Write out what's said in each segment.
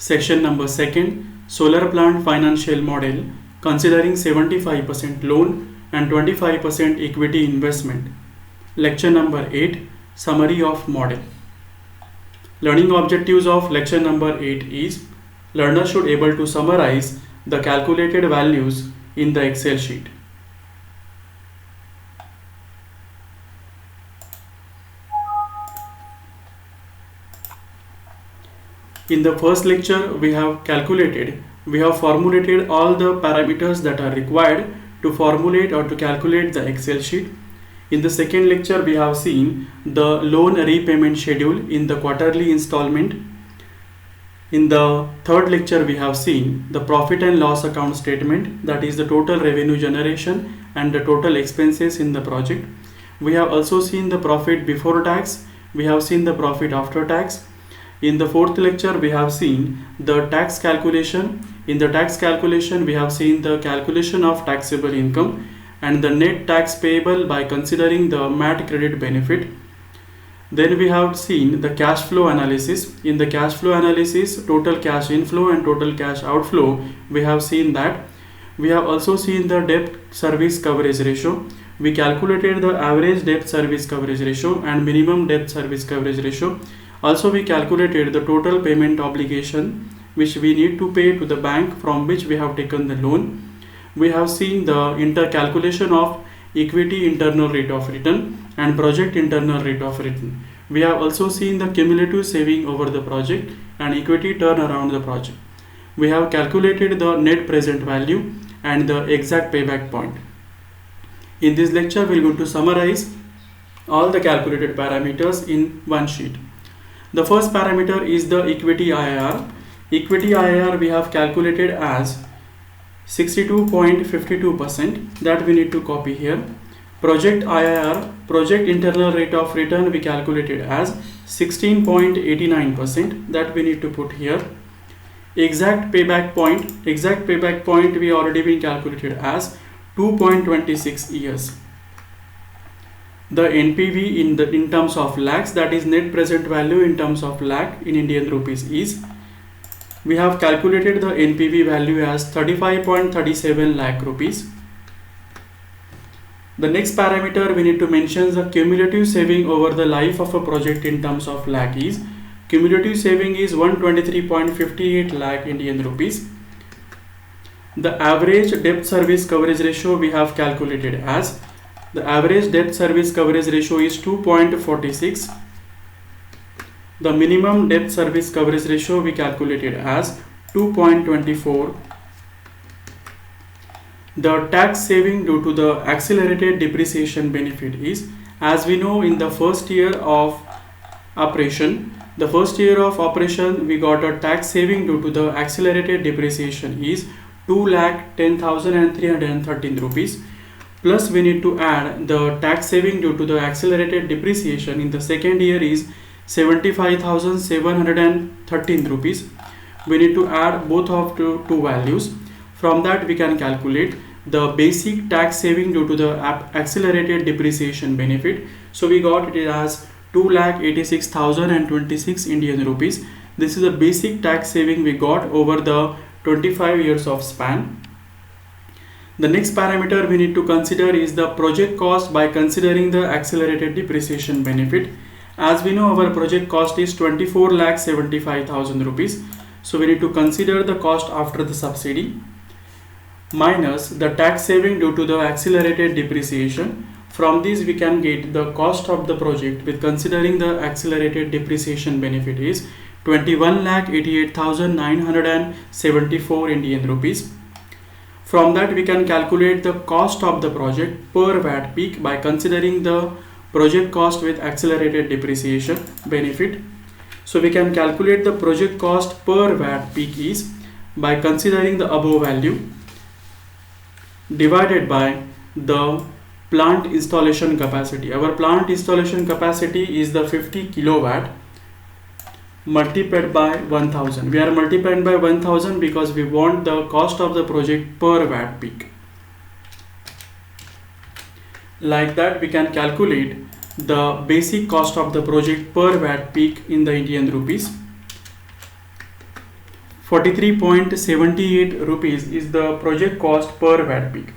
Section number 2, solar plant financial model, considering 75% loan and 25% equity investment. Lecture number 8, summary of model. Learning objectives of lecture number 8 is learner should able to summarize the calculated values in the Excel sheet. In the first lecture, we have formulated all the parameters that are required to formulate or to calculate the Excel sheet. In the second lecture, we have seen the loan repayment schedule in the quarterly installment. In the third lecture, we have seen the profit and loss account statement, that is the total revenue generation and the total expenses in the project. We have also seen the profit before tax. We have seen the profit after tax. In the fourth lecture, we have seen the tax calculation. In the tax calculation, we have seen the calculation of taxable income and the net tax payable by considering the MAT credit benefit. Then we have seen the cash flow analysis. In the cash flow analysis, total cash inflow and total cash outflow, we have seen that. We have also seen the debt service coverage ratio. We calculated the average debt service coverage ratio and minimum debt service coverage ratio. Also, we calculated the total payment obligation which we need to pay to the bank from which we have taken the loan. We have seen the intercalculation of equity internal rate of return and project internal rate of return. We have also seen the cumulative saving over the project and equity turn around the project. We have calculated the net present value and the exact payback point. In this lecture, we are going to summarize all the calculated parameters in one sheet. The first parameter is the equity IRR. Equity IRR we have calculated as 62.52%, that we need to copy here. Project IRR, project internal rate of return, we calculated as 16.89%, that we need to put here. Exact payback point we already been calculated as 2.26 years. The NPV in terms of lakhs, that is net present value in terms of lakh in Indian rupees, is we have calculated the NPV value as 35.37 lakh rupees. The next parameter we need to mention the cumulative saving over the life of a project in terms of lakh is cumulative saving is 123.58 lakh Indian rupees. The average debt service coverage ratio we have calculated as the average debt service coverage ratio is 2.46. The minimum debt service coverage ratio we calculated as 2.24. The tax saving due to the accelerated depreciation benefit is, as we know, in the first year of operation, we got a tax saving due to the accelerated depreciation is 2,10,313 rupees. Plus we need to add the tax saving due to the accelerated depreciation in the second year is 75,713 rupees. We need to add both of two values. From that we can calculate the basic tax saving due to the accelerated depreciation benefit. So we got it as 2,86,026 Indian rupees. This is a basic tax saving we got over the 25 years of span. The next parameter we need to consider is the project cost by considering the accelerated depreciation benefit. As we know, our project cost is 24,75,000 rupees. So we need to consider the cost after the subsidy minus the tax saving due to the accelerated depreciation. From this we can get the cost of the project with considering the accelerated depreciation benefit is 21,88,974 Indian rupees. From that we can calculate the cost of the project per watt peak by considering the project cost with accelerated depreciation benefit. So we can calculate the project cost per watt peak is by considering the above value divided by the plant installation capacity. Our plant installation capacity is the 50 kilowatt multiplied by 1000. We are multiplying by 1000 because we want the cost of the project per watt peak. Like that we can calculate the basic cost of the project per watt peak in the Indian rupees. 43.78 rupees is the project cost per watt peak.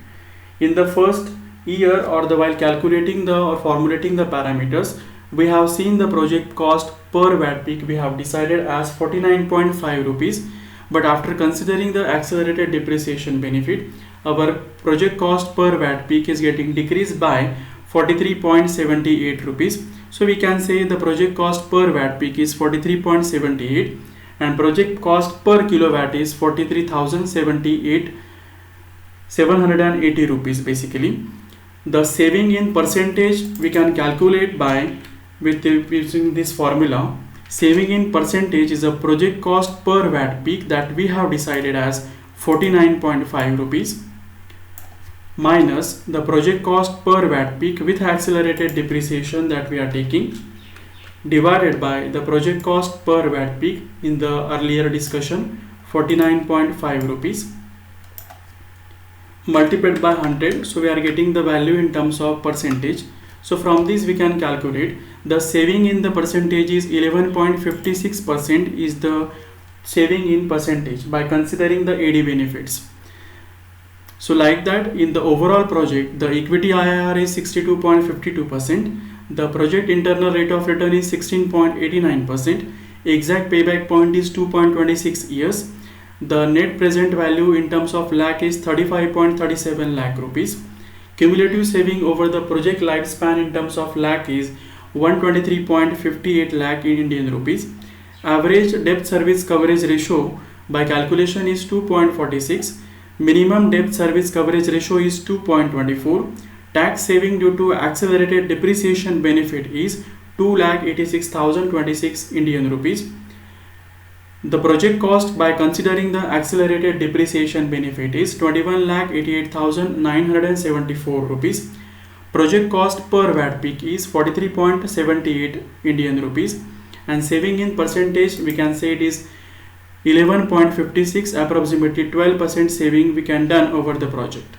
In the first year or the while calculating the or formulating the parameters, we have seen the project cost per watt peak we have decided as 49.5 rupees, but after considering the accelerated depreciation benefit, our project cost per watt peak is getting decreased by 43.78 rupees. So we can say the project cost per watt peak is 43.78 and project cost per kilowatt is 780 rupees basically. The saving in percentage we can calculate by using this formula. Saving in percentage is a project cost per watt peak that we have decided as 49.5 rupees minus the project cost per watt peak with accelerated depreciation that we are taking, divided by the project cost per watt peak in the earlier discussion 49.5 rupees, multiplied by 100. So we are getting the value in terms of percentage. So from this we can calculate the saving in the percentage is 11.56% is the saving in percentage by considering the AD benefits. So like that, in the overall project, the equity IRR is 62.52%, the project internal rate of return is 16.89%, exact payback point is 2.26 years, the net present value in terms of lakh is 35.37 lakh rupees, cumulative saving over the project lifespan in terms of lakh is 123.58 lakh in Indian rupees, average debt service coverage ratio by calculation is 2.46, minimum debt service coverage ratio is 2.24, tax saving due to accelerated depreciation benefit is 2,86,026 Indian rupees. The project cost by considering the accelerated depreciation benefit is 21,88,974 rupees. Project cost per watt peak is 43.78 Indian rupees, and saving in percentage we can say it is 11.56, approximately 12% saving we can done over the project.